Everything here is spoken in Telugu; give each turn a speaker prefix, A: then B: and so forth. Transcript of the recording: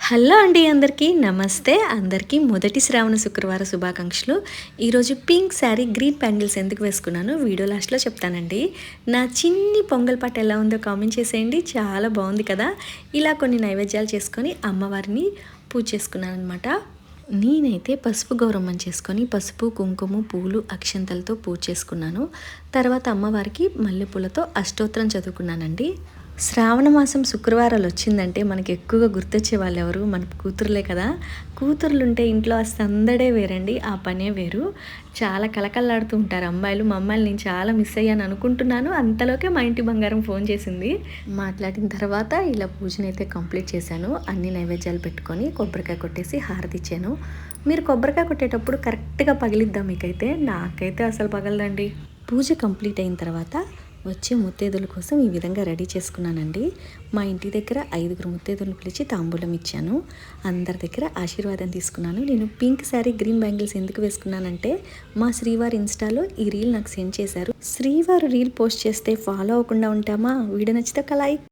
A: హలో అండి, అందరికీ నమస్తే. అందరికీ మొదటి శ్రావణ శుక్రవార శుభాకాంక్షలు. ఈరోజు పింక్ శారీ గ్రీన్ బ్యాంగిల్స్ ఎందుకు వేసుకున్నానో వీడియో లాస్ట్లో చెప్తానండి. నా చిన్ని పొంగల్ పాట ఎలా ఉందో కామెంట్ చేసేయండి. చాలా బాగుంది కదా. ఇలా కొన్ని నైవేద్యాలు చేసుకొని అమ్మవారిని పూజ చేసుకున్నాను అనమాట. నేనైతే పసుపు గౌరమ్మని చేసుకొని పసుపు కుంకుమ పూలు అక్షంతలతో పూజ చేసుకున్నాను. తర్వాత అమ్మవారికి మల్లెపూలతో అష్టోత్తరం చదువుకున్నానండి. శ్రావణ మాసం శుక్రవారాలు వచ్చిందంటే మనకి ఎక్కువగా గుర్తొచ్చే వాళ్ళు ఎవరు? మన కూతురులే కదా. కూతుర్లుంటే ఇంట్లో ఆ సందడే వేరండి, ఆ పనే వేరు. చాలా కలకల్లాడుతూ ఉంటారు అమ్మాయిలు. మా అమ్మాయిలు నేను చాలా మిస్ అయ్యాను అనుకుంటున్నాను. అంతలోకే మా ఇంటి బంగారం ఫోన్ చేసింది. మాట్లాడిన తర్వాత ఇలా పూజనైతే కంప్లీట్ చేశాను. అన్ని నైవేద్యాలు పెట్టుకొని కొబ్బరికాయ కొట్టేసి హారతి ఇచ్చాను. మీరు కొబ్బరికాయ కొట్టేటప్పుడు కరెక్ట్గా పగిలిద్దాం మీకైతే. నాకైతే అసలు పగలదండి. పూజ కంప్లీట్ అయిన తర్వాత వచ్చే ముత్తైదుల కోసం ఈ విధంగా రెడీ చేసుకున్నానండి. మా ఇంటి దగ్గర 5 ముత్తైదులను పిలిచి తాంబూలం ఇచ్చాను. అందరి దగ్గర ఆశీర్వాదం తీసుకున్నాను. నేను పింక్ శారీ గ్రీన్ బ్యాంగిల్స్ ఎందుకు వేసుకున్నానంటే మా శ్రీవారి ఇన్స్టాలో ఈ రీల్ నాకు సెండ్ చేశారు. శ్రీవారు రీల్ పోస్ట్ చేస్తే ఫాలో అవ్వకుండా ఉంటామా? వీడియో నచ్చితే ఒక లైక్.